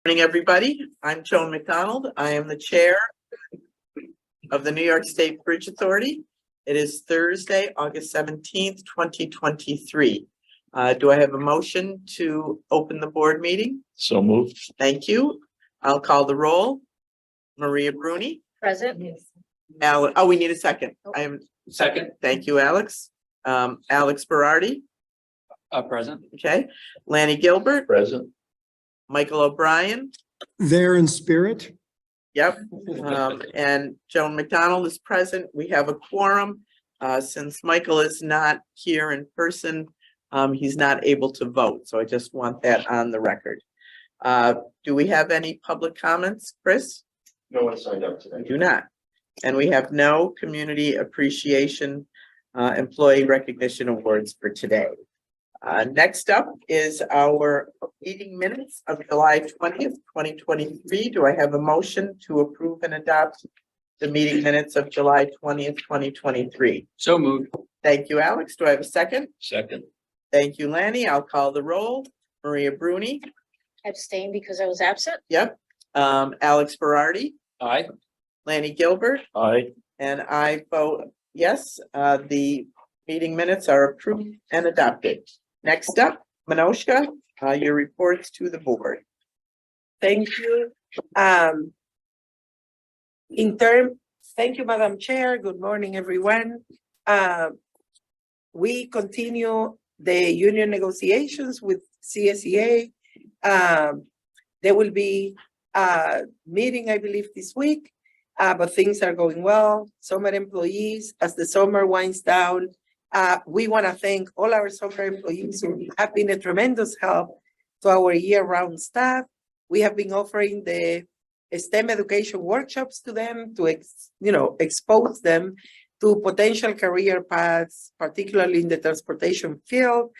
Morning, everybody. I'm Joan McDonald. I am the chair of the New York State Bridge Authority. It is Thursday, August 17th, 2023. Do I have a motion to open the board meeting? So moved. Thank you. I'll call the roll. Maria Bruni. Present. Oh, we need a second. I am Second. Thank you, Alex. Alex Berardi. Present. Okay. Lanny Gilbert. Present. Michael O'Brien. There in spirit. Yep, and Joan McDonald is present. We have a quorum. Since Michael is not here in person, he's not able to vote, so I just want that on the record. Do we have any public comments, Chris? No one signed up today. We do not. And we have no community appreciation employee recognition awards for today. Next up is our meeting minutes of July 20th, 2023. Do I have a motion to approve and adopt the meeting minutes of July 20th, 2023? So moved. Thank you, Alex. Do I have a second? Second. Thank you, Lanny. I'll call the roll. Maria Bruni. Abstain because I was absent. Yep. Alex Berardi. Aye. Lanny Gilbert. Aye. And I vote yes. The meeting minutes are approved and adopted. Next up, Minoshka, your reports to the board. Thank you. Thank you, Madam Chair. Good morning, everyone. We continue the union negotiations with CSEA. There will be a meeting, I believe, this week, but things are going well. Summer employees, as the summer winds down, we want to thank all our summer employees who have been a tremendous help to our year-round staff. We have been offering the STEM education workshops to them to expose them to potential career paths, particularly in the transportation field.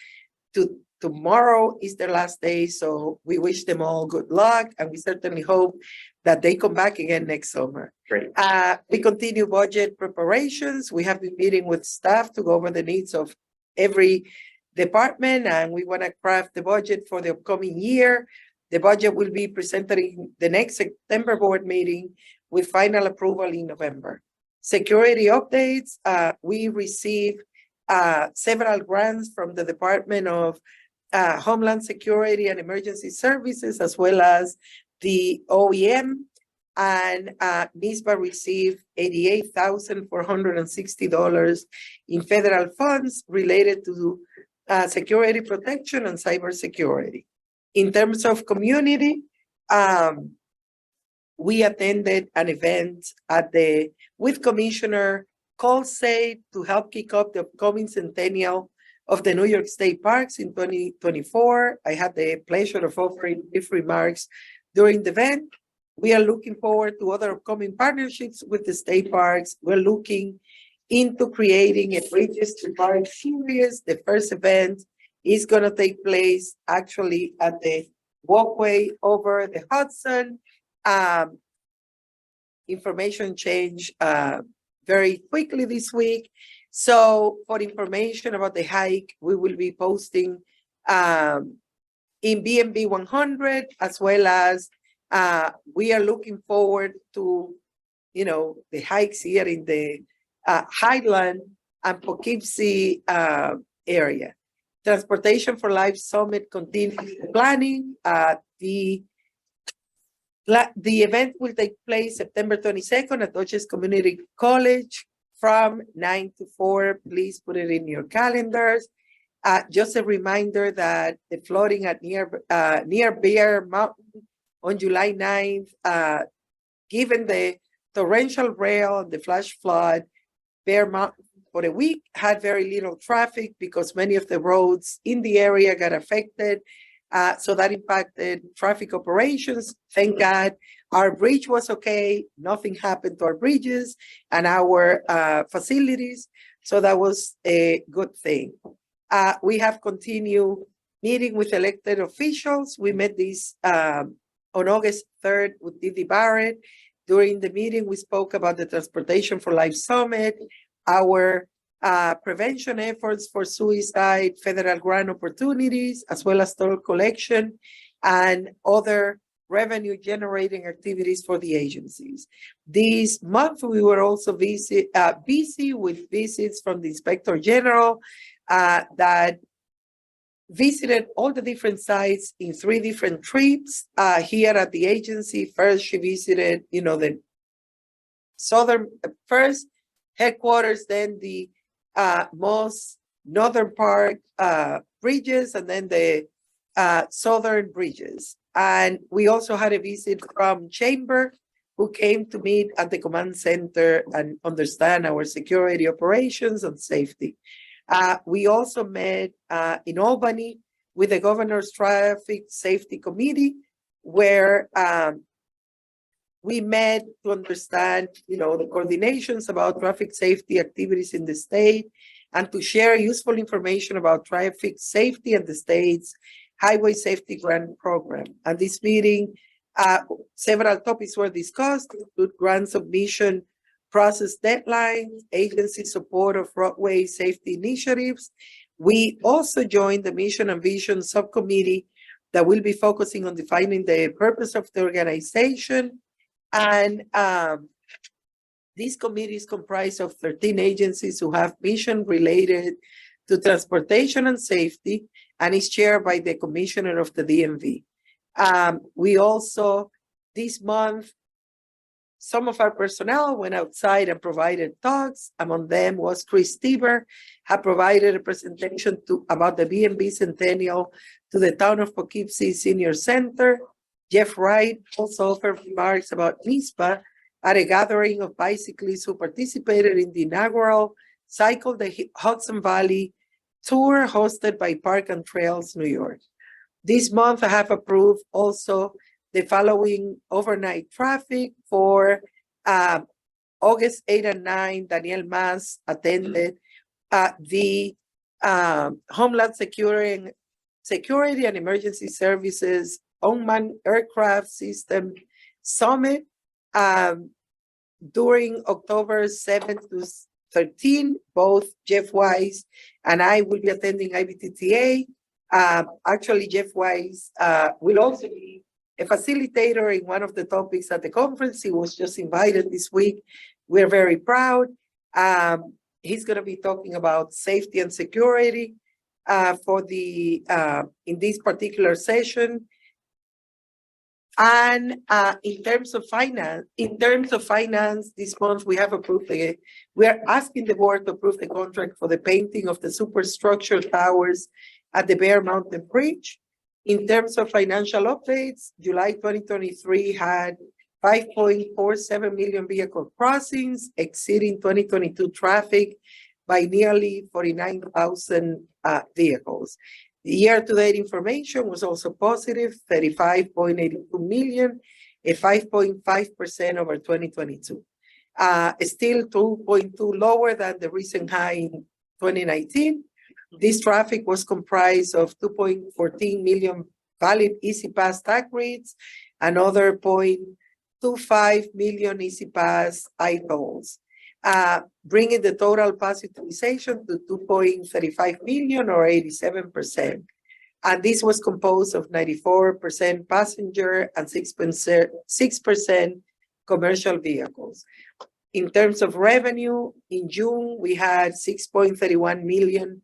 Tomorrow is their last day, so we wish them all good luck, and we certainly hope that they come back again next summer. Great. We continue budget preparations. We have been meeting with staff to go over the needs of every department, and we want to craft the budget for the upcoming year. The budget will be presented in the next September board meeting with final approval in November. Security updates. We received several grants from the Department of Homeland Security and Emergency Services, as well as the OEM, and NYSBA received $88,460 in federal funds related to security protection and cybersecurity. In terms of community, we attended an event with Commissioner Colsay to help kick off the upcoming centennial of the New York State Parks in 2024. I had the pleasure of offering brief remarks during the event. We are looking forward to other upcoming partnerships with the state parks. We're looking into creating a Bridges to Parks series. The first event is going to take place actually at the walkway over the Hudson. Information change very quickly this week. So for information about the hike, we will be posting in BMB 100, as well as we are looking forward to, the hikes here in the Highland and Poughkeepsie area. Transportation for Life Summit continues planning. The event will take place September 22nd at Dutchess Community College from 9 to 4. Please put it in your calendars. Just a reminder that the flooding at near Bear Mountain on July 9th, given the torrential rain and the flash flood, Bear Mountain for a week had very little traffic because many of the roads in the area got affected. So that impacted traffic operations. Thank God our bridge was okay. Nothing happened to our bridges and our facilities. So that was a good thing. We have continued meeting with elected officials. We met this on August 3rd with Didi Barrett. During the meeting, we spoke about the Transportation for Life Summit, our prevention efforts for suicide, federal grant opportunities, as well as toll collection and other revenue generating activities for the agencies. This month, we were also busy with visits from the Inspector General that visited all the different sites in 3 different trips here at the agency. First, she visited, the first headquarters, then the most northern part bridges, and then the southern bridges. And we also had a visit from Chamber, who came to meet at the command center and understand our security operations and safety. We also met in Albany with the Governor's Traffic Safety Committee, where we met to understand, the coordinations about traffic safety activities in the state and to share useful information about traffic safety and the state's Highway Safety Grant Program. And this meeting, several topics were discussed, include grant submission process deadlines, agency support of roadway safety initiatives. We also joined the Mission and Vision Subcommittee that will be focusing on defining the purpose of the organization. And this committee is comprised of 13 agencies who have mission related to transportation and safety, and is chaired by the commissioner of the DMV. We also, this month, some of our personnel went outside and provided talks. Among them was Chris Stieber, had provided a presentation about the BMV Centennial to the Town of Poughkeepsie Senior Center. Jeff Wright also offered remarks about NYSBA at a gathering of bicyclists who participated in the inaugural Cycle the Hudson Valley tour hosted by Park and Trails New York. This month, I have approved also the following overnight traffic for August 8 and 9. Daniel Mas attended the Homeland Security and Emergency Services Unmanned Aircraft System Summit during October 7th to 13. Both Jeff Wise and I will be attending IBTTA. Actually, Jeff Wise will also be a facilitator in one of the topics at the conference. He was just invited this week. We're very proud. He's going to be talking about safety and security for the in this particular session. And in terms of finance, this month we have approved we are asking the board to approve the contract for the painting of the superstructure towers at the Bear Mountain Bridge. In terms of financial updates, July 2023 had 5.47 million vehicle crossings, exceeding 2022 traffic by nearly 49,000 vehicles. The year-to-date information was also positive, 35.82 million, a 5.5% over 2022. Still 2.2 lower than the recent high in 2019. This traffic was comprised of 2.14 million valid Easy Pass tag reads, another 0.25 million Easy Pass eye-tolls, bringing the total pass utilization to 2.35 million or 87%. And this was composed of 94% passenger and 6% commercial vehicles. In terms of revenue, in June, we had $6.31 million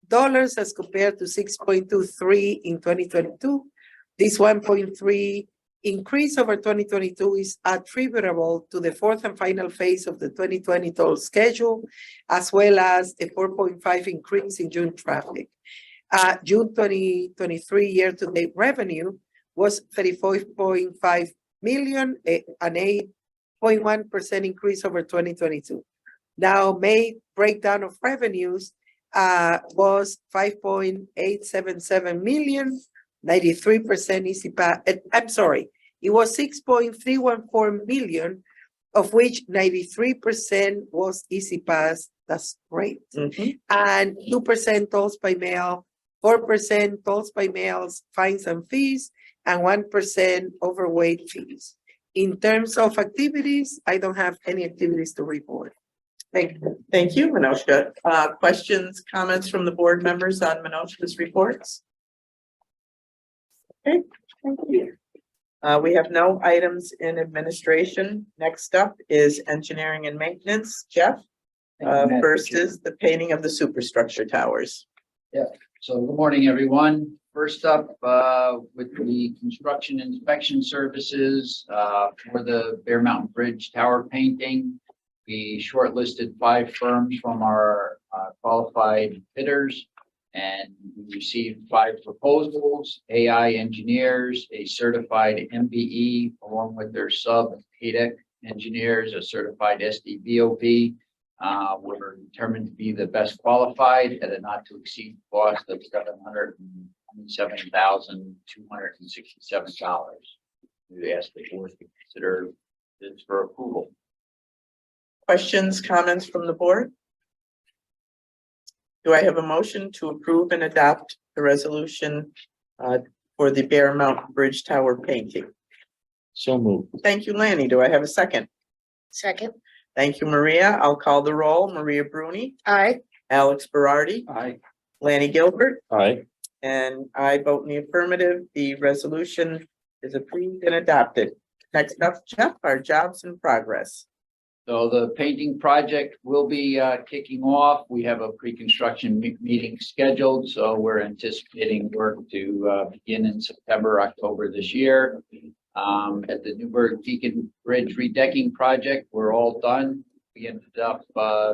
as compared to 6.23 in 2022. This 1.3 increase over 2022 is attributable to the fourth and final phase of the 2020 toll schedule, as well as a 4.5 increase in June traffic. June 2023 year-to-date revenue was $34.5 million, an 8.1% increase over 2022. Now, May breakdown of revenues was $5.877 million, 93% Easy Pass. I'm sorry, it was $6.314 million, of which 93% was Easy Pass. That's great. Mhm. And 2% tolls by mail, 4% tolls by mails, fines and fees, and 1% overweight fees. In terms of activities, I don't have any activities to report. Thank you. Thank you, Minoshka. Questions, comments from the board members on Minoshka's reports? Okay, thank you. We have no items in administration. Next up is engineering and maintenance. Jeff? First is the painting of the superstructure towers. So good morning, everyone. First up, with the construction inspection services, for the Bear Mountain Bridge Tower painting. We shortlisted 5 firms from our qualified bidders. And we received 5 proposals, AI engineers, a certified MBE, along with their sub HADEC engineers, a certified SDVOB. Were determined to be the best qualified at a not to exceed cost of $727,267. We asked the board to consider this for approval. Questions, comments from the board? Do I have a motion to approve and adopt the resolution for the Bear Mountain Bridge Tower painting? So moved. Thank you, Lanny. Do I have a second? Second. Thank you, Maria. I'll call the roll. Maria Bruni, Aye. Alex Berardi, Aye. Lanny Gilbert, Aye. and I vote in the affirmative. The resolution is approved and adopted. Next up, Jeff, our jobs in progress. So the painting project will be kicking off. We have a pre-construction meeting scheduled, so we're anticipating work to begin in September, October this year. At the Newburgh Beacon Bridge redecking project, we're all done. We ended up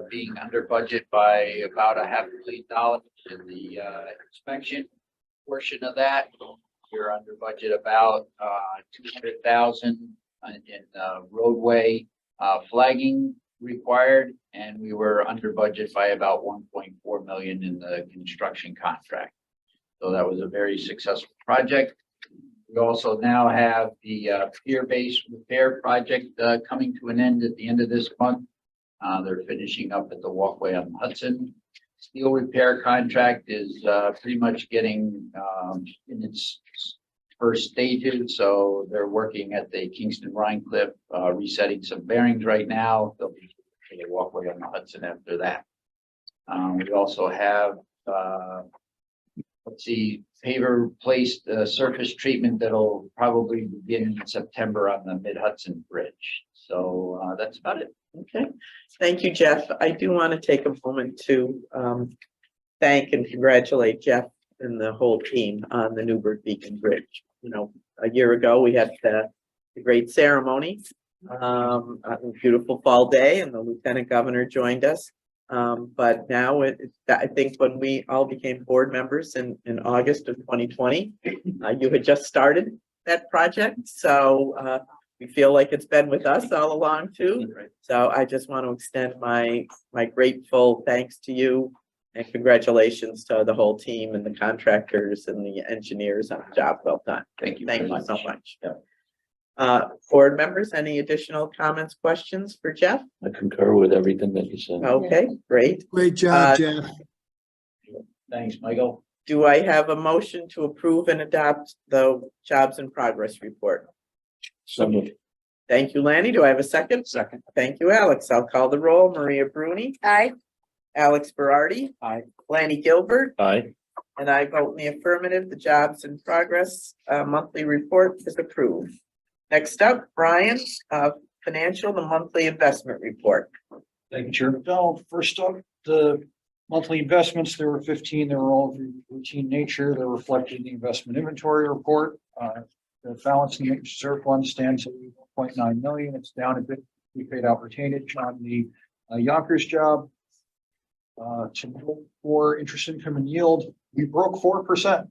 being under budget by about $500,000 in the inspection portion of that. We're under budget about $200,000 in roadway flagging required, and we were under budget by about $1.4 million in the construction contract. So that was a very successful project. We also now have the pier-based repair project coming to an end at the end of this month. They're finishing up at the walkway on Hudson. Steel repair contract is pretty much getting in its first stages. So they're working at the Kingston Rhinecliff, resetting some bearings right now. They'll be for the walkway on the Hudson after that. We also have paver placed surface treatment that'll probably begin in September on the Mid-Hudson Bridge. So that's about it. Okay, thank you, Jeff. I do want to take a moment to thank and congratulate Jeff and the whole team on the Newburgh Beacon Bridge. You know, a year ago, we had the great ceremony, on a beautiful fall day, and the Lieutenant Governor joined us. But now I think when we all became board members in August of 2020, you had just started that project. So we feel like it's been with us all along too. So I just want to extend my grateful thanks to you and congratulations to the whole team and the contractors and the engineers on a job well done. Thank you. Thank you so much. Board members, any additional comments, questions for Jeff? I concur with everything that you said. Okay, great. Great job, Jeff. Thanks, Michael. Do I have a motion to approve and adopt the jobs in progress report? So moved. Thank you, Lanny. Do I have a second? Second. Thank you, Alex. I'll call the roll. Maria Bruni, Aye. Alex Berardi. Aye. Lanny Gilbert, Aye. and I vote in the affirmative. The jobs in progress monthly report is approved. Next up, Brian, financial, the monthly investment report. Thank you, Chair McDonald. First up, the monthly investments, there were 15. They were all of routine nature. They're reflected in the investment inventory report. The balance in the reserve fund stands at 1.9 million. It's down a bit. We paid out retainage on the Yonkers job. For interest income and yield, we broke 4%.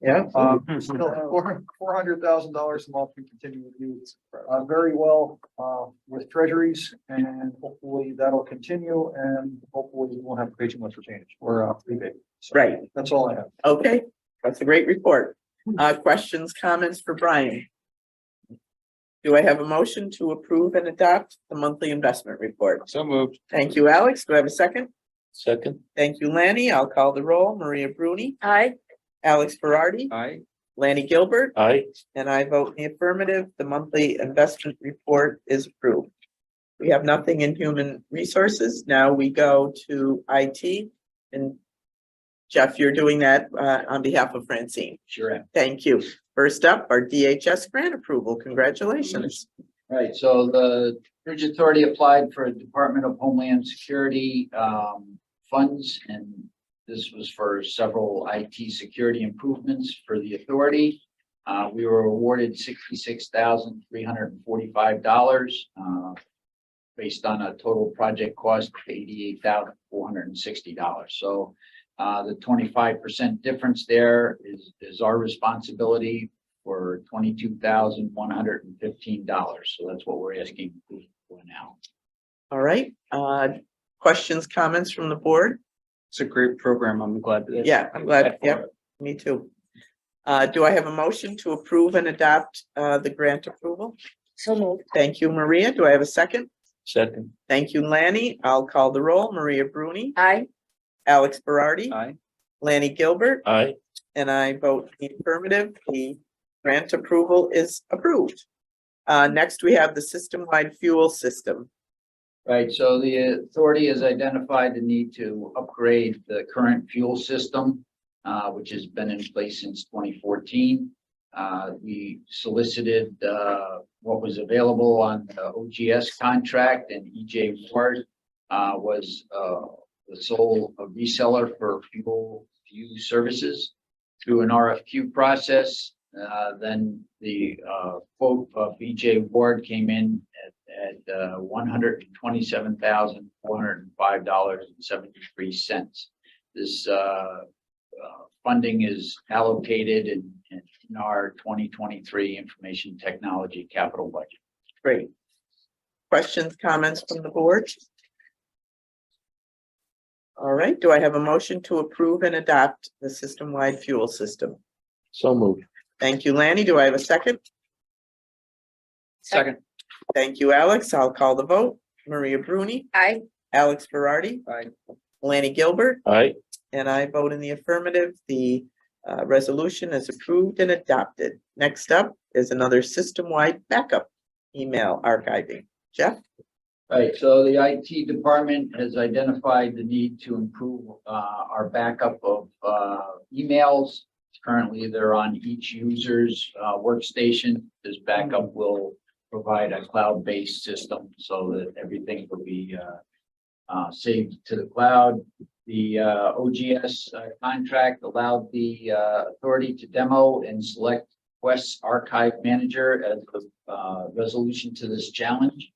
Yeah. $400,000 a month. We continue to do very well with treasuries, and hopefully that'll continue, and hopefully we won't have to pay too much retainage or rebate. So Right. that's all I have. Okay, that's a great report. Questions, comments for Brian? Do I have a motion to approve and adopt the monthly investment report? So moved. Thank you, Alex. Do I have a second? Second. Thank you, Lanny. I'll call the roll. Maria Bruni, Aye. Alex Berardi, Aye. Lanny Gilbert, Aye. and I vote in the affirmative. The monthly investment report is approved. We have nothing in human resources. Now we go to IT. And Jeff, you're doing that on behalf of Francine. Sure am. Thank you. First up, our DHS grant approval. Congratulations. Right, so the Bridge Authority applied for Department of Homeland Security funds, and this was for several IT security improvements for the authority. We were awarded $66,345 based on a total project cost of $88,460. So the 25% difference there is our responsibility for $22,115. So that's what we're asking for now. All right, questions, comments from the board? It's a great program. I'm glad that. Yeah, I'm glad. Yep, me too. Do I have a motion to approve and adopt the grant approval? So moved. Thank you, Maria. Do I have a second? Second. Thank you, Lanny. I'll call the roll. Maria Bruni, Aye. Alex Berardi, Aye. Lanny Gilbert, Aye. and I vote in the affirmative. The grant approval is approved. Next, we have the system-wide fuel system. Right, so the authority has identified the need to upgrade the current fuel system, which has been in place since 2014. We solicited what was available on the OGS contract, and EJ Ward was the sole reseller for fuel use services through an RFQ process. Then the quote of EJ Ward came in at $127,405.73. This funding is allocated in our 2023 information technology capital budget. Great. Questions, comments from the board? All right, do I have a motion to approve and adopt the system-wide fuel system? So moved. Thank you, Lanny. Do I have a second? Second. Thank you, Alex. I'll call the vote. Maria Bruni, Aye. Alex Berardi, Aye. Lanny Gilbert, Aye. and I vote in the affirmative. The resolution is approved and adopted. Next up is another system-wide backup email archiving. Jeff? Right, so the IT department has identified the need to improve our backup of emails. Currently, they're on each user's workstation. This backup will provide a cloud-based system so that everything will be saved to the cloud. The OGS contract allowed the authority to demo and select Quest Archive Manager as the resolution to this challenge.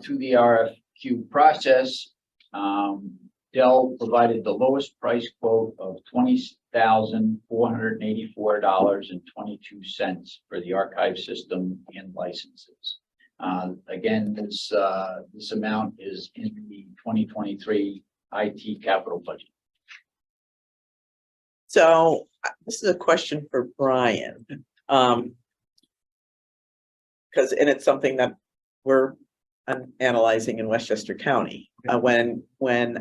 Through the RFQ process, Dell provided the lowest price quote of $20,484.22 for the archive system and licenses. Again, this amount is in the 2023 IT capital budget. So this is a question for Brian. Because it's something that we're analyzing in Westchester County. When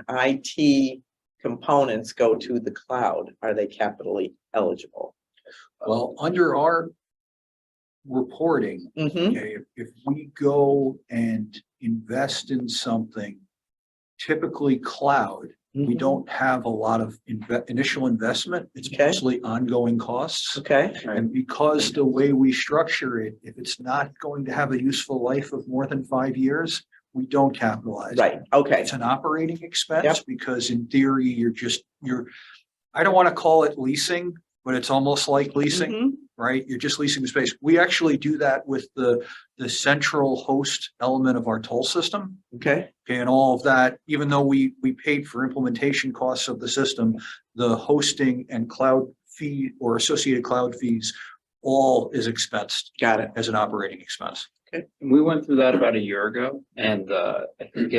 IT components go to the cloud, are they capitally eligible? Well, under our reporting, Mm-hmm. okay, if we go and invest in something, typically cloud, we don't have a lot of initial investment. It's Okay. mostly ongoing costs. Okay, And because the way we structure it, if it's not going to have a useful life of more than 5 years, we don't capitalize. right, okay, It's an operating expense Yep. because in theory, I don't want to call it leasing, but it's almost like leasing, Mhm. right? You're just leasing the space. We actually do that with the central host element of our toll system. Okay, Okay, and all of that, even though we paid for implementation costs of the system, the hosting and cloud fee or associated cloud fees, all is expensed got it. as an operating expense. We went through that about a year ago, and I think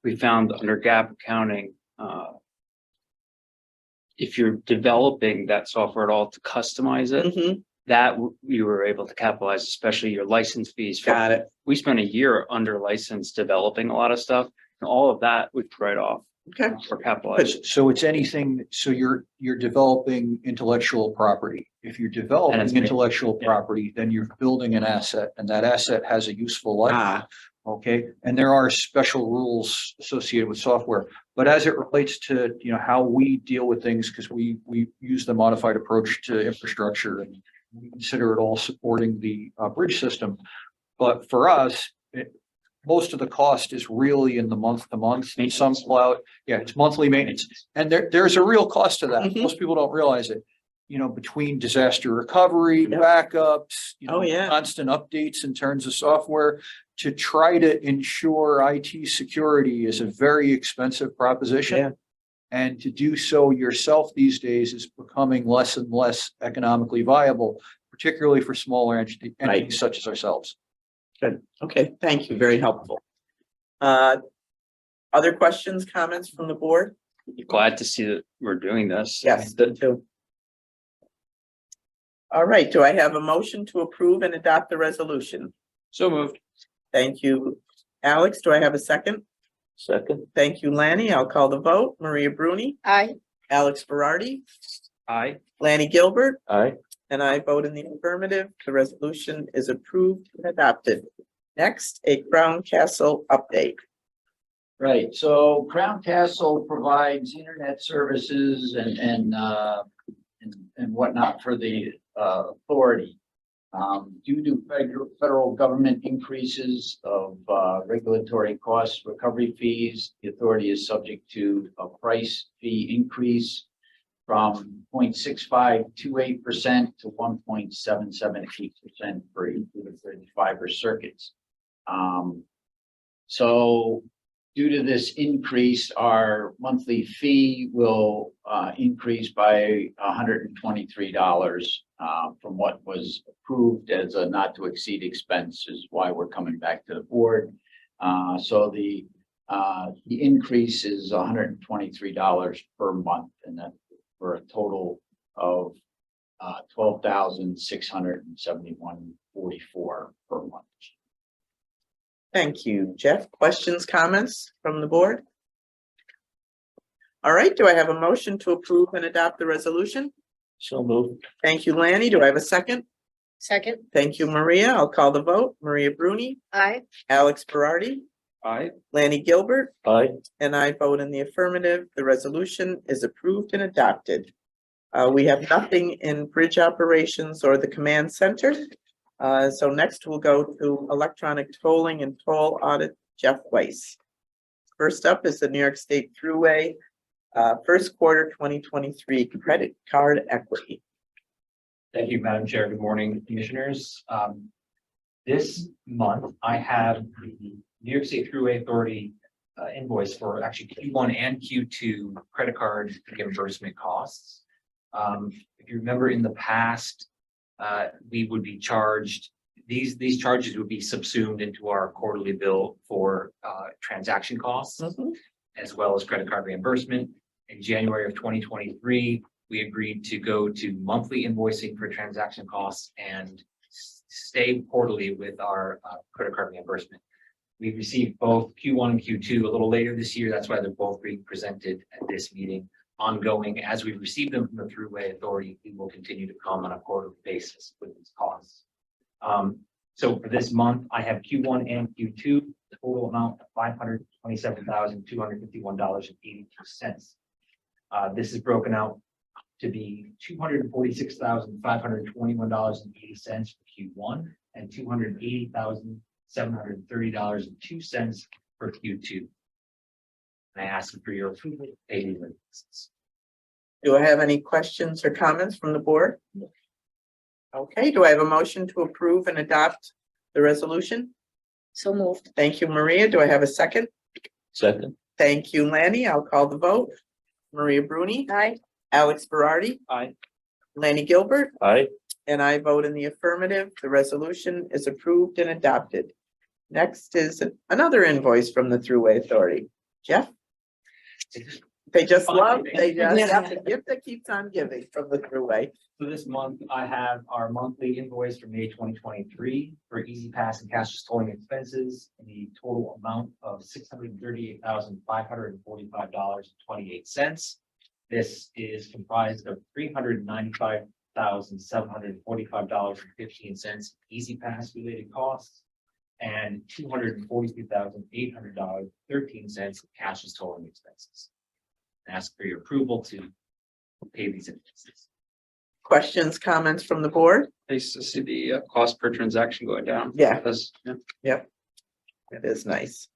we found under GAAP accounting, if you're developing that software at all to customize it, Mhm. that you were able to capitalize, especially your license fees. Got it. We spent a year under license developing a lot of stuff, and all of that we write off Okay, or capitalize. So it's anything, so you're developing intellectual property. If you're And it's developing made. intellectual Yeah. property, then you're building an asset and that asset has a useful life. ah, Okay, and there are special rules associated with software, but as it relates to, how we deal with things, because we use the modified approach to infrastructure and We consider it all supporting the bridge system. But for us, most of the cost is really in the month to month. Some plow, yeah, it's monthly maintenance. And there's a real cost to that. Mhm. Most people don't realize it. You know, between disaster recovery, Yep. backups, Oh, yeah. constant updates in terms of software to try to ensure IT security is a very expensive proposition. Yeah. And to do so yourself these days is becoming less and less economically viable, particularly for smaller entities such as ourselves. Good. Okay, thank you. Very helpful. Other questions, comments from the board? Glad to see that we're doing this. Yes, me too. All right, do I have a motion to approve and adopt the resolution? So moved. Thank you, Alex. Do I have a second? Second. Thank you, Lanny. I'll call the vote. Maria Bruni, Aye. Alex Berardi, Aye. Lanny Gilbert, Aye. and I vote in the affirmative. The resolution is approved and adopted. Next, a Crown Castle update. Right, so Crown Castle provides internet services and whatnot for the authority. Due to federal government increases of regulatory costs, recovery fees, the authority is subject to a price fee increase from 0.6528% to 1.778% for each of the fiber circuits. So due to this increase, our monthly fee will increase by $123 from what was approved as a not to exceed expense, is why we're coming back to the board. So the increase is $123 per month, and that for a total of $12,671.44 per month. Thank you, Jeff. Questions, comments from the board? All right, do I have a motion to approve and adopt the resolution? So moved. Thank you, Lanny. Do I have a second? Second. Thank you, Maria. I'll call the vote. Maria Bruni, Aye. Alex Berardi, Aye. Lanny Gilbert, Aye. and I vote in the affirmative. The resolution is approved and adopted. We have nothing in bridge operations or the command center. So next we'll go to electronic tolling and toll audit, Jeff Weiss. First up is the New York State Thruway, first quarter 2023 credit card equity. Thank you, Madam Chair. Good morning, commissioners. This month, I have the New York State Thruway Authority invoice for actually Q1 and Q2 credit card reimbursement costs. If you remember in the past, we would be charged, these charges would be subsumed into our quarterly bill for transaction costs, as well as credit card reimbursement. In January of 2023, we agreed to go to monthly invoicing for transaction costs and stay quarterly with our credit card reimbursement. We received both Q1 and Q2 a little later this year. That's why they're both being presented at this meeting. Ongoing, as we receive them from the Thruway Authority, we will continue to come on a quarterly basis with these costs. So for this month, I have Q1 and Q2, the total amount of $527,251.82. This is broken out to be $246,521.80 for Q1 and $280,730.02 for Q2. And I ask for your approval to pay these invoices. Do I have any questions or comments from the board? Okay, do I have a motion to approve and adopt the resolution? So moved. Thank you, Maria. Do I have a second? Second. Thank you, Lanny. I'll call the vote. Maria Bruni, Aye. Alex Berardi, Aye. Lanny Gilbert, Aye. and I vote in the affirmative. The resolution is approved and adopted. Next is another invoice from the Thruway Authority. Jeff? They just love, they just have the gift that keeps on giving from the Thruway. So this month, I have our monthly invoice for May 2023 for Easy Pass and cashless tolling expenses in the total amount of $638,545.28. This is comprised of $395,745.15 Easy Pass related costs and $242,800.13 cashless tolling expenses. I ask for your approval to pay these invoices. Questions, comments from the board? Nice to see the cost per transaction going down. Yeah. Yeah. It is nice.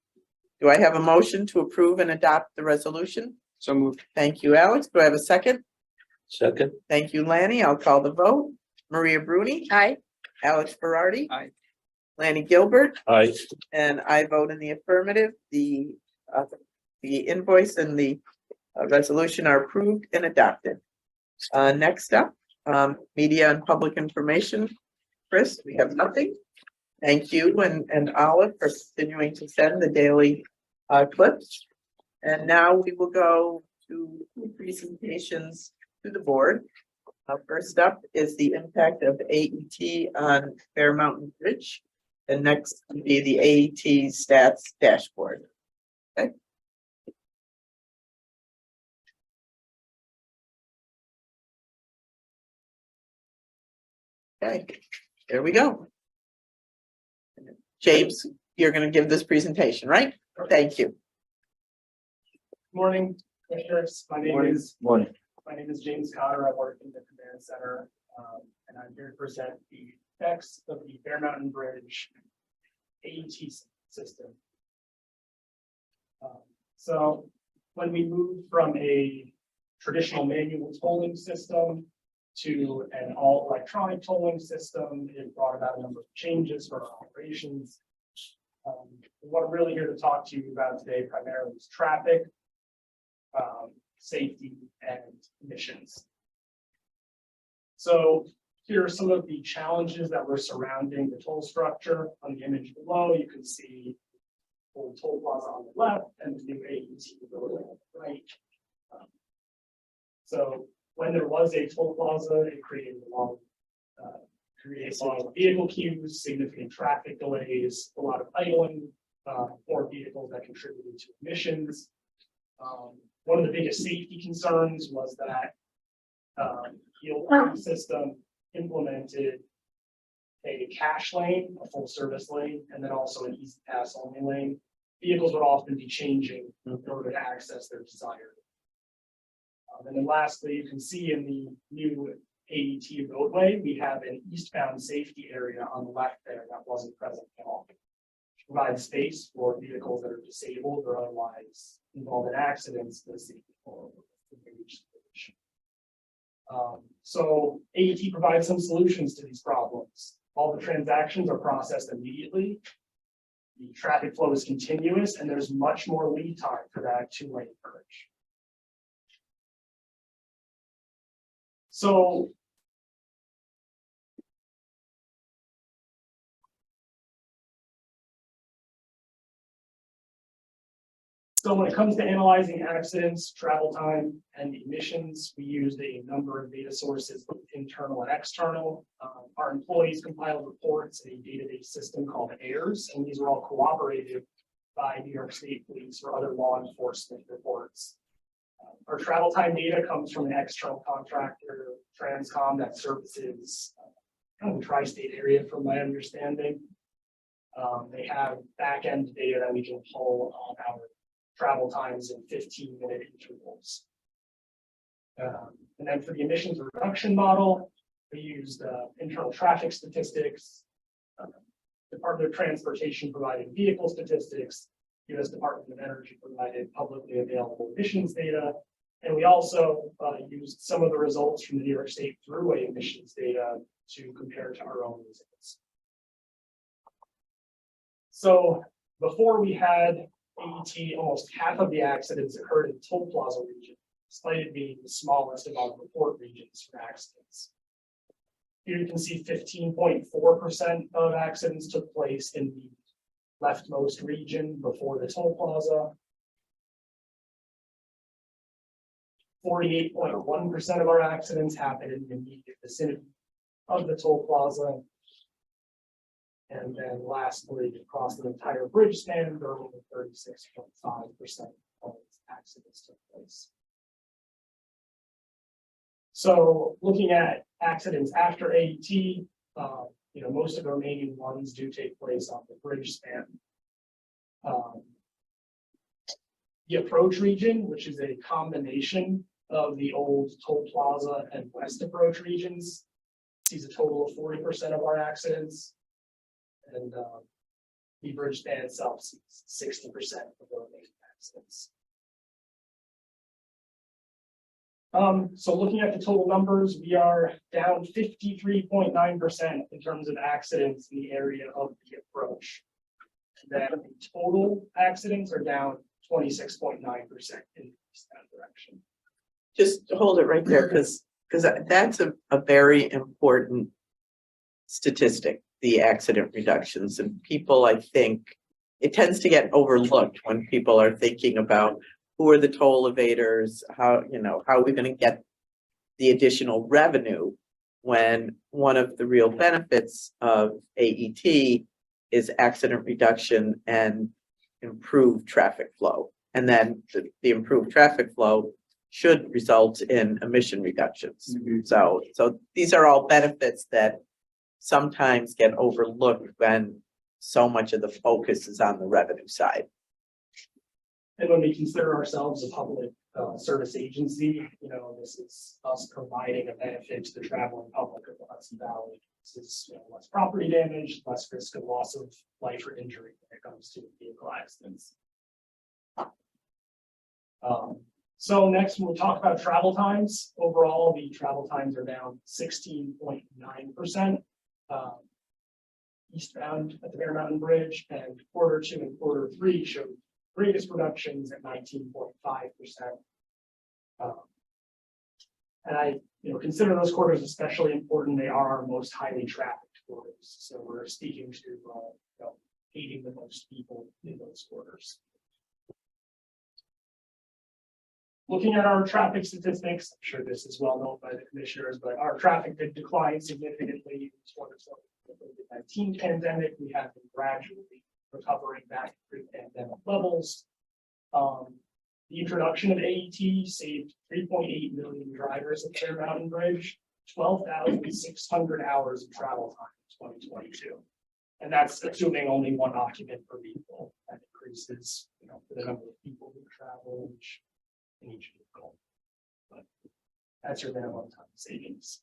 Do I have a motion to approve and adopt the resolution? So moved. Thank you, Alex. Do I have a second? Second. Thank you, Lanny. I'll call the vote. Maria Bruni, Aye. Alex Berardi. Aye. Lanny Gilbert, Aye. and I vote in the affirmative. The invoice and the resolution are approved and adopted. Next up, media and public information. Chris, we have nothing. Thank you and Olive for continuing to send the daily clips. And now we will go to presentations to the board. First up is the impact of AET on Fair Mountain Bridge. And next will be the AET stats dashboard. Okay. Okay, there we go. James, you're going to give this presentation, right? Thank you. Morning, Commissioners. Morning. My name is James Cotter. I work in the command center, and I'm here to present the effects of the Bear Mountain Bridge AET system. So when we moved from a traditional manual tolling system to an all electronic tolling system, it brought about a number of changes for our operations. What I'm really here to talk to you about today primarily is traffic, safety, and emissions. So here are some of the challenges that were surrounding the toll structure. On the image below, you can see the toll plaza on the left and the new AET building on the right. So when there was a toll plaza, it created long vehicle queues, significant traffic delays, a lot of idling, more vehicles that contributed to emissions. One of the biggest safety concerns was that the old system implemented a cash lane, a full service lane, and then also an easy pass only lane. Vehicles would often be changing in order to access their desired. And then lastly, you can see in the new AET roadway, we have an eastbound safety area on the left there that wasn't present at all. Provide space for vehicles that are disabled or otherwise involved in accidents to see people reach the bridge. So AET provides some solutions to these problems. All the transactions are processed immediately. The traffic flow is continuous, and there's much more lead time for that two-lane bridge. So when it comes to analyzing accidents, travel time, and emissions, we used a number of data sources, both internal and external. Our employees compiled reports in a database system called AIRS, and these are all corroborated by New York State Police or other law enforcement reports. Our travel time data comes from an external contractor, Transcom, that services kind of the tri-state area, from my understanding. They have back-end data that we can pull on our travel times in 15-minute intervals. And then for the emissions reduction model, we used internal traffic statistics, Department of Transportation provided vehicle statistics, U.S. Department of Energy provided publicly available emissions data, and we also used some of the results from the New York State Thruway emissions data to compare to our own results. So before we had AET, almost half of the accidents occurred in the toll plaza region, despite it being the smallest of our report regions for accidents. Here you can see 15.4% of accidents took place in the leftmost region before the toll plaza. 48.1% of our accidents happened in the immediate vicinity of the toll plaza. And then lastly, across the entire bridge span, there were only 36.5% of accidents took place. So looking at accidents after AET, most of the remaining ones do take place on the bridge span. The approach region, which is a combination of the old toll plaza and west approach regions sees a total of 40% of our accidents. And the bridge span itself sees 60% of the remaining accidents. So looking at the total numbers, we are down 53.9% in terms of accidents in the area of the approach. And then the total accidents are down 26.9% in that direction. Just hold it right there, because that's a very important statistic, the accident reductions, and people, I think, it tends to get overlooked when people are thinking about who are the toll evaders, how are we going to get the additional revenue, when one of the real benefits of AET is accident reduction and improved traffic flow. And then the improved traffic flow should result in emission reductions. So these are all benefits that sometimes get overlooked when so much of the focus is on the revenue side. And when we consider ourselves a public service agency, this is us providing a benefit to the traveling public of the Hudson Valley. This is less property damage, less risk of loss of life or injury when it comes to vehicle accidents. So next we'll talk about travel times. Overall, the travel times are down 16.9%. Eastbound at the Bear Mountain Bridge, and Q2 and Q3 showed greatest reductions at 19.5%. And I consider those quarters especially important. They are our most highly trafficked quarters. So we're speaking to aiding the most people in those quarters. Looking at our traffic statistics, I'm sure this is well known by the commissioners, but our traffic did decline significantly in the COVID-19 pandemic. We have been gradually recovering back to pre-pandemic levels. The introduction of AET saved 3.8 million drivers at Bear Mountain Bridge, 12,600 hours of travel time in 2022. And that's assuming only one occupant per vehicle. That increases, for the number of people who travel in each vehicle. But that's your minimum time savings.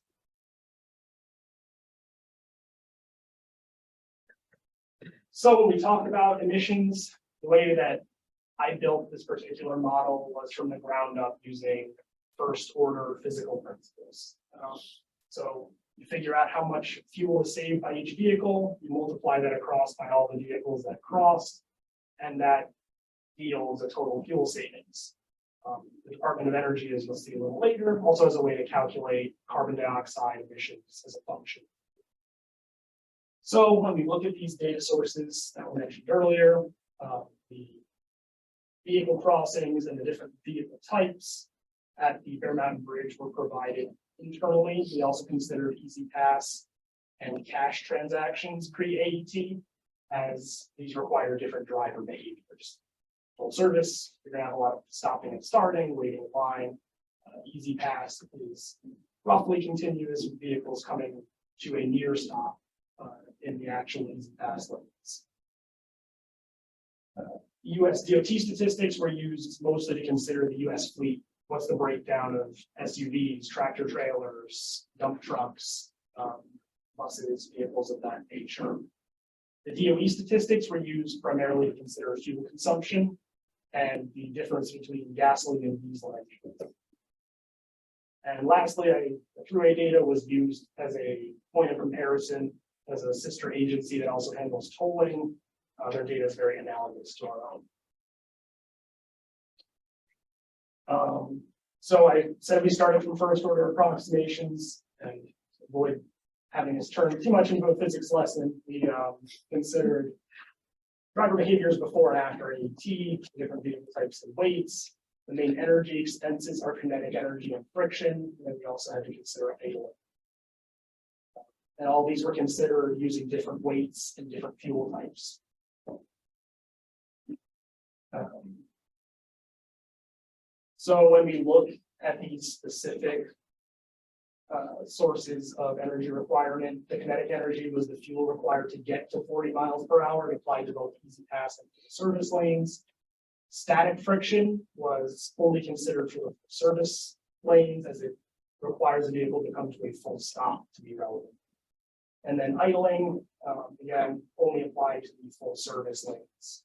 So when we talk about emissions, the way that I built this particular model was from the ground up using first order physical principles. So you figure out how much fuel is saved by each vehicle, you multiply that across by all the vehicles that crossed, and that yields a total fuel savings. The Department of Energy, as you'll see a little later, also has a way to calculate carbon dioxide emissions as a function. So when we look at these data sources that were mentioned earlier, the vehicle crossings and the different vehicle types at the Bear Mountain Bridge were provided internally. We also considered Easy Pass and cash transactions pre-AET, as these require different driver behaviors. Full service, you're going to have a lot of stopping and starting, waiting in line. Easy Pass is roughly continuous with vehicles coming to a near stop in the actual Easy Pass limits. US DOT statistics were used mostly to consider the US fleet. What's the breakdown of SUVs, tractor trailers, dump trucks, buses, vehicles of that nature. The DOE statistics were used primarily to consider fuel consumption and the difference between gasoline and diesel engines. And lastly, the through-A data was used as a point of comparison as a sister agency that also handles tolling. Their data is very analogous to our own. So I said we started from first order approximations and avoid having us turn too much into a physics lesson. We considered driver behaviors before and after AET, different vehicle types and weights. The main energy expenses are kinetic energy and friction. And then we also had to consider payload. And all these were considered using different weights and different fuel types. So when we look at these specific sources of energy requirement, the kinetic energy was the fuel required to get to 40 miles per hour. It applied to both Easy Pass and service lanes. Static friction was only considered for the service lanes as it requires a vehicle to come to a full stop to be relevant. And then idling, again, only apply to the full service lanes.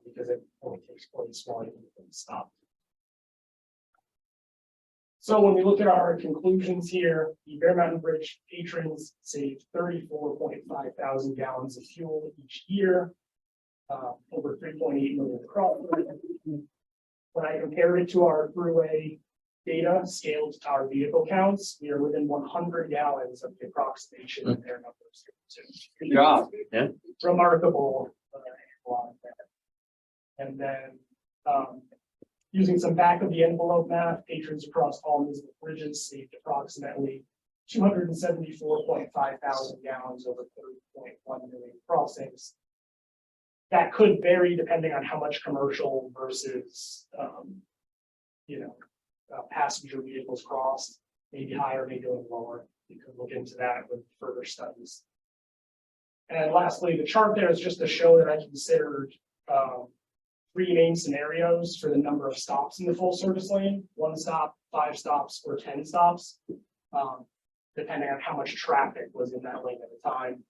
Because it only takes place while you stop. So when we look at our conclusions here, the Bear Mountain Bridge patrons saved 34.5 thousand gallons of fuel each year. Over 3.8 million across. When I compared it to our throughway data scaled to our vehicle counts, we are within 100 gallons of the approximation of their numbers. Good job. Yeah. Remarkable. And then, using some back of the envelope math, patrons across all municipal bridges saved approximately 274.5 thousand gallons over 30.1 million crossings. That could vary depending on how much commercial versus, passenger vehicles crossed, maybe higher, maybe a little lower. You could look into that with further studies. And lastly, the chart there is just to show that I considered, 3 main scenarios for the number of stops in the full service lane: 1 stop, 5 stops, or 10 stops, depending on how much traffic was in that lane at the time.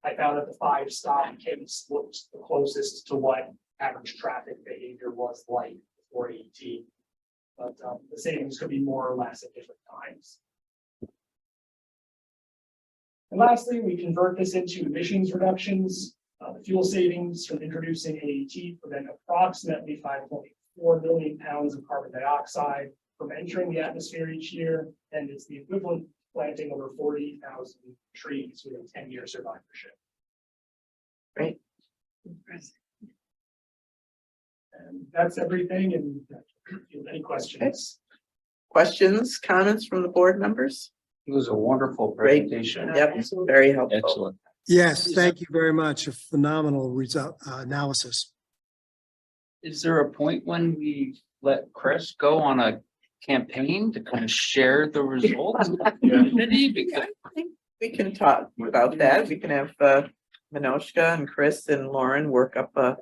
I found that the 5 stop case looked the closest to what average traffic behavior was like before AET. But the savings could be more or less at different times. And lastly, we convert this into emissions reductions. The fuel savings from introducing AET prevent approximately 5.4 million pounds of carbon dioxide from entering the atmosphere each year, and it's the equivalent of planting over 40,000 trees with a 10-year survivorship. Great. And that's everything. And if you have any questions? Questions, comments from the board members? It was a wonderful Great. presentation. Yep, very helpful. Excellent. Yes, thank you very much. A phenomenal result, analysis. Is there a point when we let Chris go on a campaign to kind of share the results with the community? Because I think we can talk about that. We can have Minoshka and Chris and Lauren work up a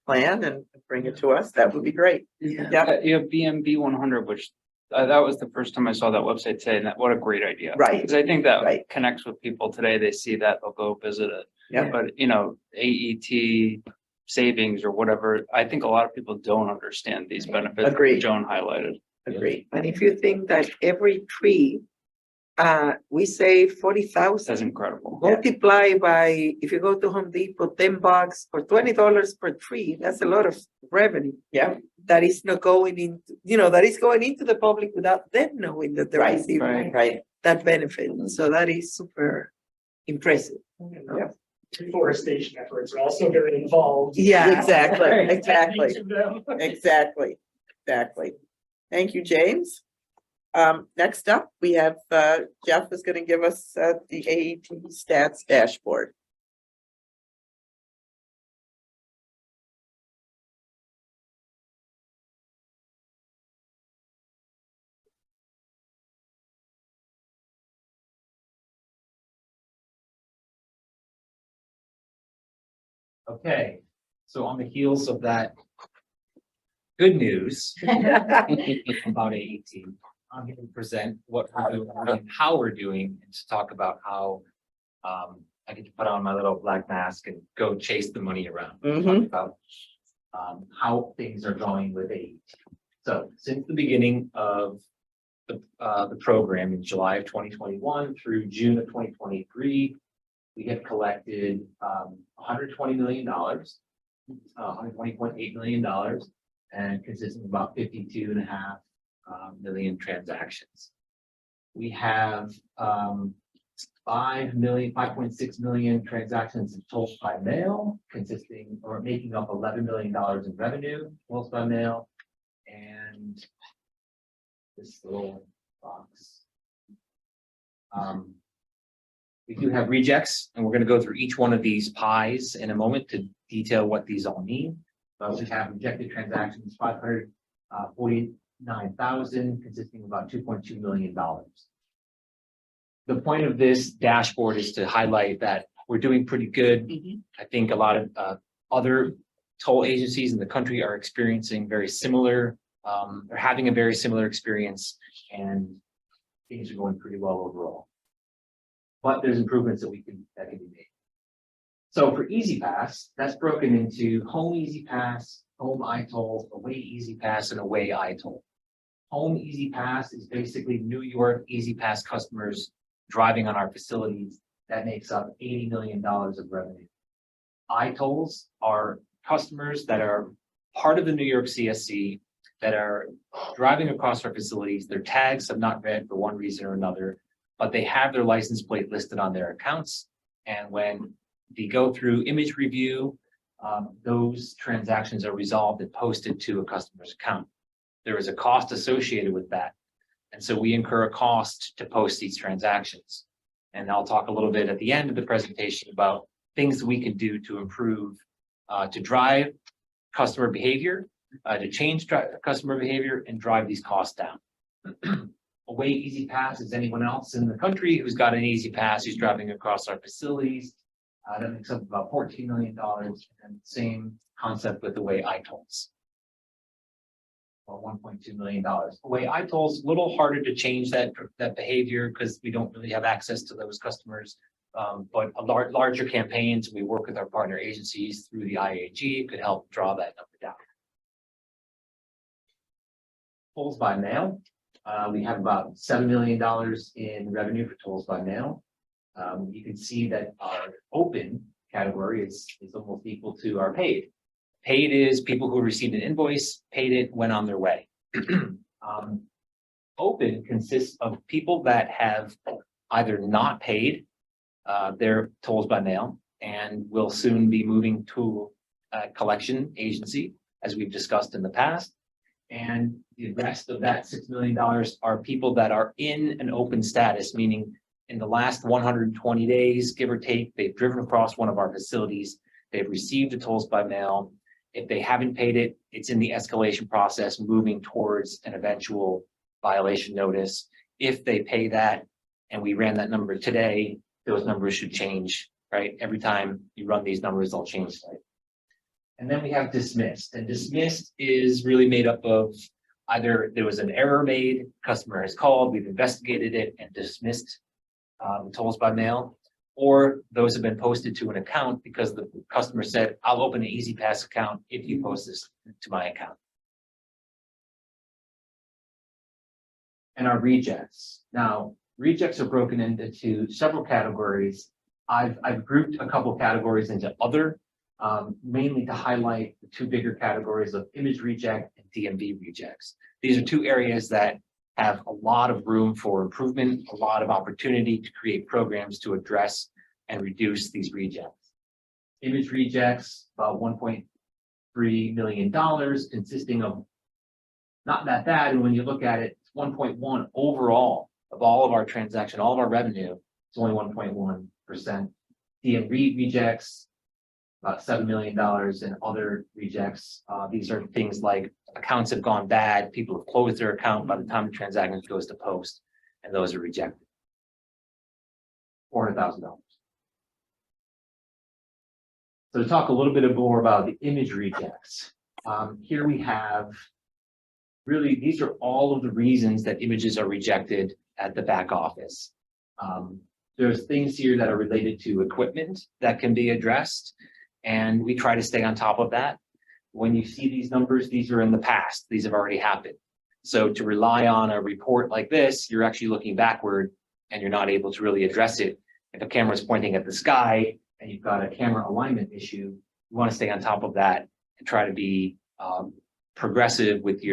plan and bring it to us. That would be great. Yeah, you have BMB 100, which that was the first time I saw that website today, and what a great idea. Right. Because I think that Right. connects with people today. They see that, they'll go visit it. Yeah. But AET savings or whatever, I think a lot of people don't understand these benefits that Agreed. Joan highlighted. Agreed. And if you think that every tree, we save 40,000. That's incredible. Multiply by, if you go to Home Depot, $10 or $20 per tree, that's a lot of revenue. Yeah. That is not going into, that is going into the public without them knowing that they're Right, receiving Right. that benefit. So that is super impressive. Yeah. Reforestation efforts are also very involved. Yeah. Exactly. Right. Exactly. Each of them. Exactly. Exactly. Thank you, James. Next up, we have Jeff is going to give us the AET stats dashboard. Okay, so on the heels of that good news about AET, I'm going to present what we're doing and how we're doing, and to talk about how I get to put on my little black mask and go chase the money around. Talk about how things are going with AET. So since the beginning of the program in July of 2021 through June of 2023, we have collected $120 million, $120.8 million, and consisting of about 52.5 million transactions. We have 5.6 million transactions in total by mail, consisting or making up $11 million in revenue, most by mail, and this little box. We do have rejects, and we're going to go through each one of these pies in a moment to detail what these all mean. We have rejected transactions, 549,000, consisting of about $2.2 million. The point of this dashboard is to highlight that we're doing pretty good. I think a lot of other toll agencies in the country are experiencing very similar are having a very similar experience and things are going pretty well overall. But there's improvements that can be made. So for Easy Pass, that's broken into Home Easy Pass, Home iToll, Away Easy Pass, and Away iToll. Home Easy Pass is basically New York Easy Pass customers driving on our facilities. That makes up $80 million of revenue. iTolls are customers that are part of the New York CSC that are driving across our facilities. Their tags have not read for one reason or another, but they have their license plate listed on their accounts. And when they go through image review, those transactions are resolved and posted to a customer's account. There is a cost associated with that. And so we incur a cost to post these transactions. And I'll talk a little bit at the end of the presentation about things we can do to improve, to drive customer behavior, to change customer behavior and drive these costs down. Away Easy Pass is anyone else in the country who's got an Easy Pass who's driving across our facilities. That makes up about $14 million, and same concept with Away iTolls. Well, $1.2 million. Away iTolls, a little harder to change that behavior because we don't really have access to those customers. But a larger campaigns, we work with our partner agencies through the IAG, could help draw that number down. Tolls by mail. We have about $7 million in revenue for tolls by mail. You can see that our open category is almost equal to our paid. Paid is people who received an invoice, paid it, went on their way. Open consists of people that have either not paid their tolls by mail and will soon be moving to a collection agency, as we've discussed in the past. And the rest of that $6 million are people that are in an open status, meaning in the last 120 days, give or take, they've driven across one of our facilities, they've received the tolls by mail. If they haven't paid it, it's in the escalation process, moving towards an eventual violation notice. If they pay that, and we ran that number today, those numbers should change, right? Every time you run these numbers, they'll change slightly. And then we have dismissed, and dismissed is really made up of either there was an error made, customer has called, we've investigated it and dismissed the tolls by mail, or those have been posted to an account because the customer said, I'll open an Easy Pass account if you post this to my account. And our rejects. Now, rejects are broken into several categories. I've grouped a couple categories into other, mainly to highlight the two bigger categories of image reject and DMV rejects. These are two areas that have a lot of room for improvement, a lot of opportunity to create programs to address and reduce these rejects. Image rejects, about $1.3 million, consisting of not that bad. And when you look at it, it's 1.1 overall of all of our transaction, all of our revenue, it's only 1.1%. DMV rejects, about $7 million, and other rejects. These are things like accounts have gone bad, people have closed their account by the time the transaction goes to post, and those are rejected. $400,000. So to talk a little bit more about the image rejects, here we have really, these are all of the reasons that images are rejected at the back office. There's things here that are related to equipment that can be addressed, and we try to stay on top of that. When you see these numbers, these are in the past, these have already happened. So to rely on a report like this, you're actually looking backward and you're not able to really address it. If a camera is pointing at the sky and you've got a camera alignment issue, you want to stay on top of that and try to be progressive with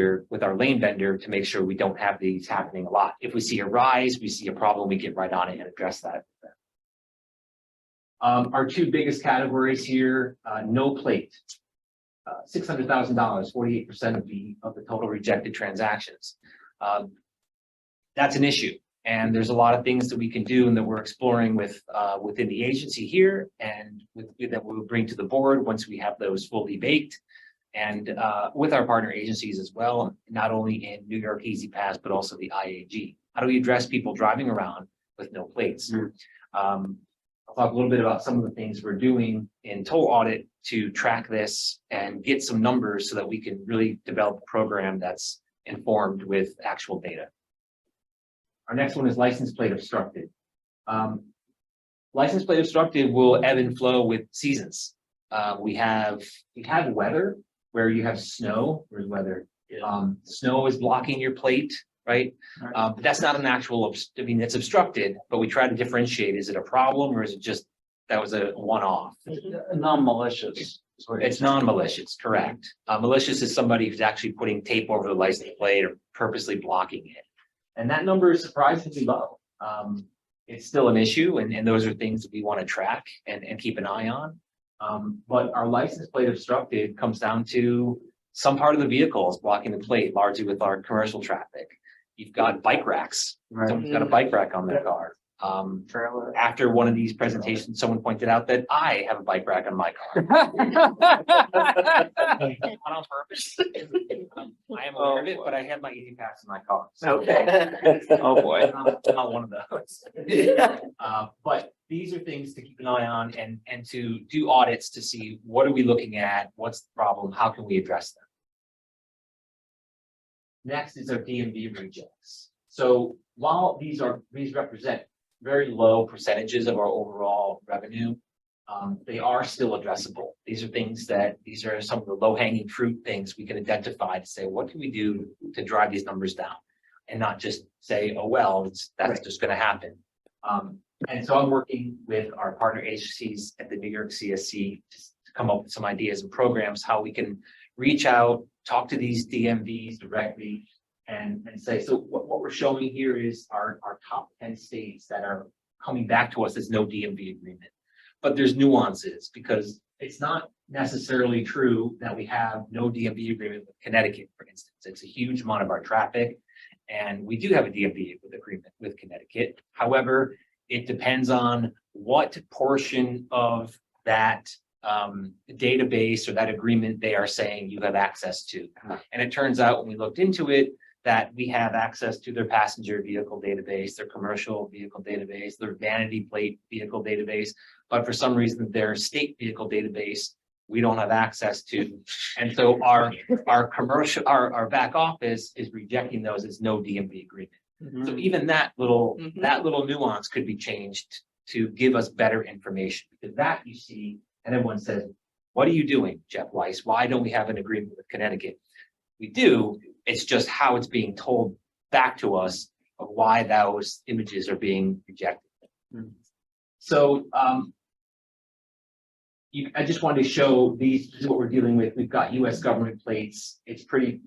our lane vendor to make sure we don't have these happening a lot. If we see a rise, we see a problem, we get right on it and address that. Our two biggest categories here, no plate, $600,000, 48% of the total rejected transactions. That's an issue, and there's a lot of things that we can do and that we're exploring with within the agency here, and that we'll bring to the board once we have those fully baked, and with our partner agencies as well, not only in New York Easy Pass but also the IAG. How do we address people driving around with no plates? I'll talk a little bit about some of the things we're doing in total audit to track this and get some numbers so that we can really develop a program that's informed with actual data. Our next one is license plate obstructed. License plate obstructed will ebb and flow with seasons. We have weather where you have snow. Where's weather? Snow is blocking your plate, right? But that's not an actual, I mean, it's obstructed, but we try to differentiate. Is it a problem or is it just, that was a one-off? Non-malicious. It's non-malicious, correct. Malicious is somebody who's actually putting tape over the license plate or purposely blocking it. And that number is surprisingly low. It's still an issue, and those are things that we want to track and keep an eye on. But our license plate obstructed comes down to some part of the vehicle is blocking the plate, largely with our commercial traffic. You've got bike racks. Someone's got a bike rack on their car. After one of these presentations, someone pointed out that I have a bike rack on my car. Not on purpose. I am aware of it, but I have my Easy Pass in my car. So Okay. Oh, boy. I'm not one of those. But these are things to keep an eye on and to do audits to see what are we looking at, what's the problem, how can we address them. Next is our DMV rejects. So while these represent very low percentages of our overall revenue, they are still addressable. These are some of the low-hanging fruit things we can identify to say, what can we do to drive these numbers down? And not just say, oh, well, that's just going to happen. And so I'm working with our partner agencies at the New York CSC to come up with some ideas and programs, how we can reach out, talk to these DMVs directly, and say, so what we're showing here is our top 10 states that are coming back to us as no DMV agreement. But there's nuances because it's not necessarily true that we have no DMV agreement with Connecticut, for instance. It's a huge amount of our traffic, and we do have a DMV agreement with Connecticut. However, it depends on what portion of that database or that agreement they are saying you have access to. And it turns out when we looked into it, that we have access to their passenger vehicle database, their commercial vehicle database, their vanity plate vehicle database, but for some reason their state vehicle database, we don't have access to. And so our back office is rejecting those as no DMV agreement. So even that little nuance could be changed to give us better information, because that you see, and everyone says, what are you doing, Jeff Weiss? Why don't we have an agreement with Connecticut? We do. It's just how it's being told back to us of why those images are being rejected. So I just wanted to show this is what we're dealing with. We've got U.S. government plates. It's pretty,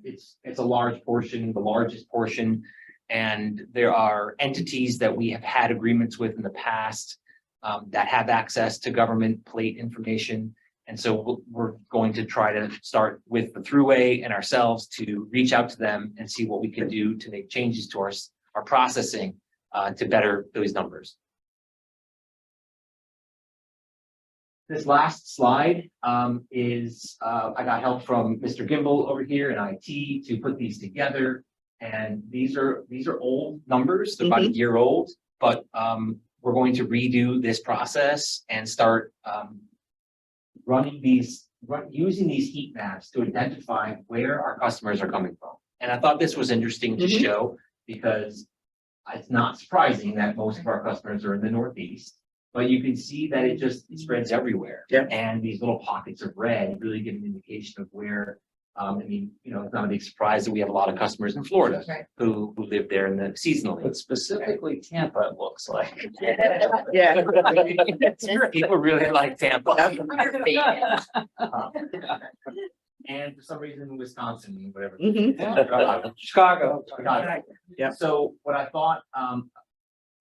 it's a large portion, the largest portion. And there are entities that we have had agreements with in the past that have access to government plate information. And so we're going to try to start with the Thruway and ourselves to reach out to them and see what we can do to make changes to our processing to better those numbers. This last slide is I got help from Mr. Gimbel over here in IT to put these together. And these are old numbers, they're about a year old, but we're going to redo this process and start using these heat maps to identify where our customers are coming from. And I thought this was interesting to show because it's not surprising that most of our customers are in the Northeast, but you can see that it spreads everywhere. Yep. And these little pockets of red really give an indication of where, it's not a big surprise that we have a lot of customers in Florida who live there in the seasonally. But specifically Tampa, it looks like. Yeah. People really like Tampa. And for some reason, Wisconsin, whatever. Chicago. Yeah. So what I thought,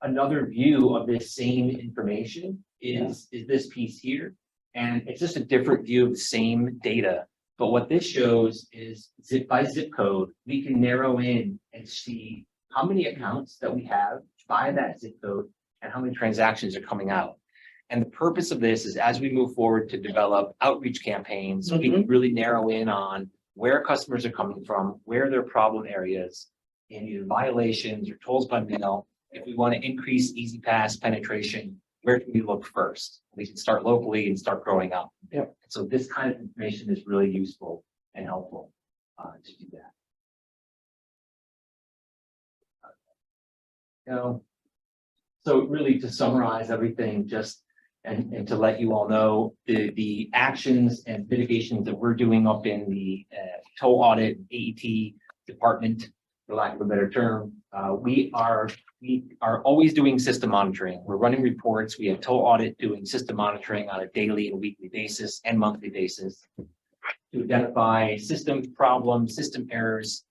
another view of this same information is this piece here. And it's just a different view of the same data. But what this shows is by zip code, we can narrow in and see how many accounts that we have by that zip code and how many transactions are coming out. And the purpose of this is as we move forward to develop outreach campaigns, we can really narrow in on where customers are coming from, where their problem areas, in either violations or tolls by mail. If we want to increase Easy Pass penetration where can we look first? We can start locally and start growing up. Yep. So this kind of information is really useful and helpful to do that. So really to summarize everything, just and to let you all know the actions and mitigations that we're doing up in the tow audit AET department, for lack of a better term, we are always doing system monitoring. We're running reports. We have tow audit doing system monitoring on a daily and weekly basis and monthly basis to identify system problems, system errors,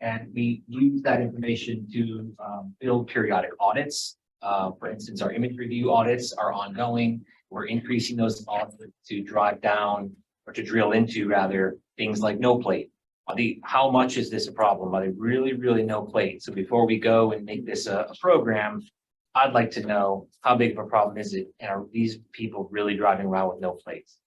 and we use that information to build periodic audits. For instance, our image review audits are ongoing. We're increasing those audits to drive down or to drill into rather things like no plate. How much is this a problem? Are they really no plate? So before we go and make this a program, I'd like to know how big of a problem is it? And are these people really driving around with no plates?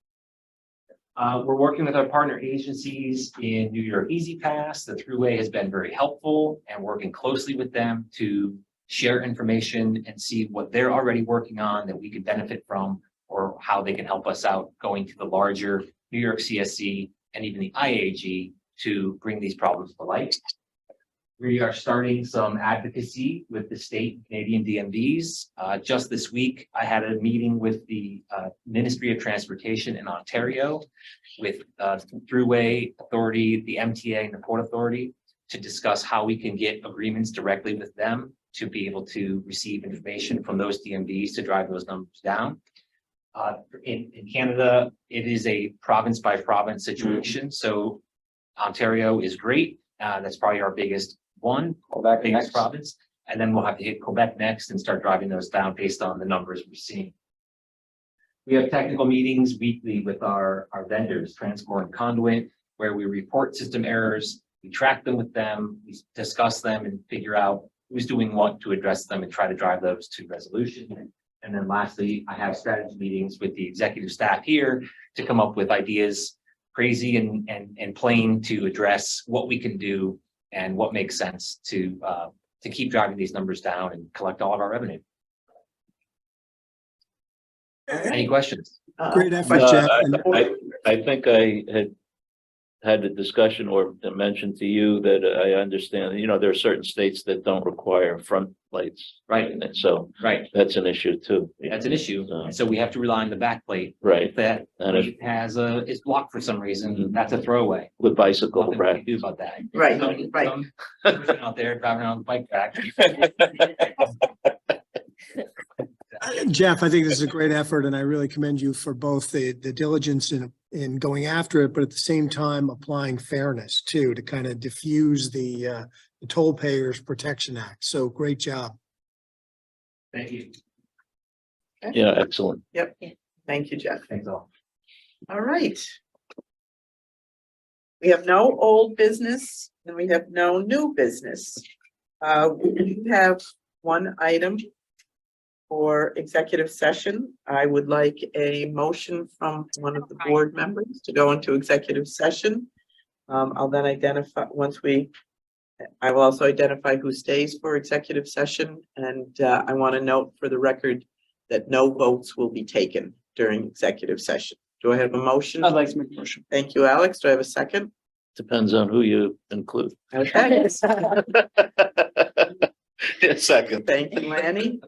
We're working with our partner agencies in New York Easy Pass. The Thruway has been very helpful and working closely with them to share information and see what they're already working on that we could benefit from, or how they can help us out going to the larger New York CSC and even the IAG to bring these problems to light. We are starting some advocacy with the state Canadian DMVs. Just this week, I had a meeting with the Ministry of Transportation in Ontario, with Thruway Authority, the MTA, and the Port Authority to discuss how we can get agreements directly with them to be able to receive information from those DMVs to drive those numbers down. In Canada, it is a province by province situation. So Ontario is great. That's probably our biggest biggest province. And then we'll have to hit Quebec next and start driving those down based on the numbers we're seeing. We have technical meetings weekly with our vendors, Transcore and Conduit, where we report system errors, we track them with them, we discuss them and figure out who's doing what to address them and try to drive those to resolution. And then lastly, I have strategy meetings with the executive staff here to come up with ideas, crazy and plain, to address what we can do and what makes sense to keep driving these numbers down and collect all of our revenue. Any questions? Great effort, question. Jeff. And I think I had a discussion or mentioned to you that I understand, there are certain states that don't require front lights. Right, And so right. that's an issue too. That's an issue. And so we have to rely on the back plate. Right. If that And if plate is blocked for some reason, that's a throwaway. with bicycle Nothing we can do practice. about that. Right, right. Some person out there driving on the bike track. Jeff, I think this is a great effort and I really commend you for both the diligence in going after it, but at the same time applying fairness too, to kind of diffuse the Toll Payers Protection Act. So great job. Thank you. Yeah, excellent. Thank you, Jeff. Thanks all. All right. We have no old business and we have no new business. We do have one item for executive session. I would like a motion from one of the board members to go into executive session. I'll then identify, I will also identify who stays for executive session. And I want to note for the record that no votes will be taken during executive session. Do I have a motion? I'd like to make a motion. Thank you, Alex. Do I have a second? Depends on who you include. Okay. Second. Thank you, Lanny.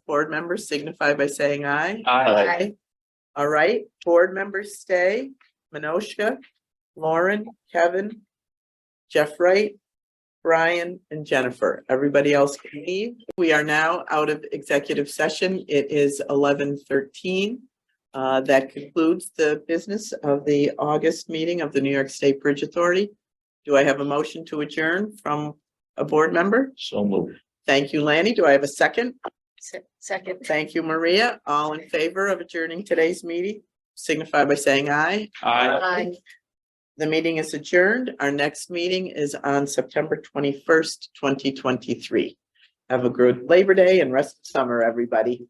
Board members signify by saying aye. Aye. All right, board members stay. Minoshka, Lauren, Kevin, Jeff Wright, Brian, and Jennifer. Everybody else can leave. We are now out of executive session. It is 11:13. That concludes the business of the August meeting of the New York State Bridge Authority. Do I have a motion to adjourn from a board member? So moved. Thank you, Lanny. Do I have a second? Second. Thank you, Maria. All in favor of adjourning today's meeting, signify by saying aye. Aye. The meeting is adjourned. Our next meeting is on September 21st, 2023. Have a good Labor Day and rest of summer, everybody.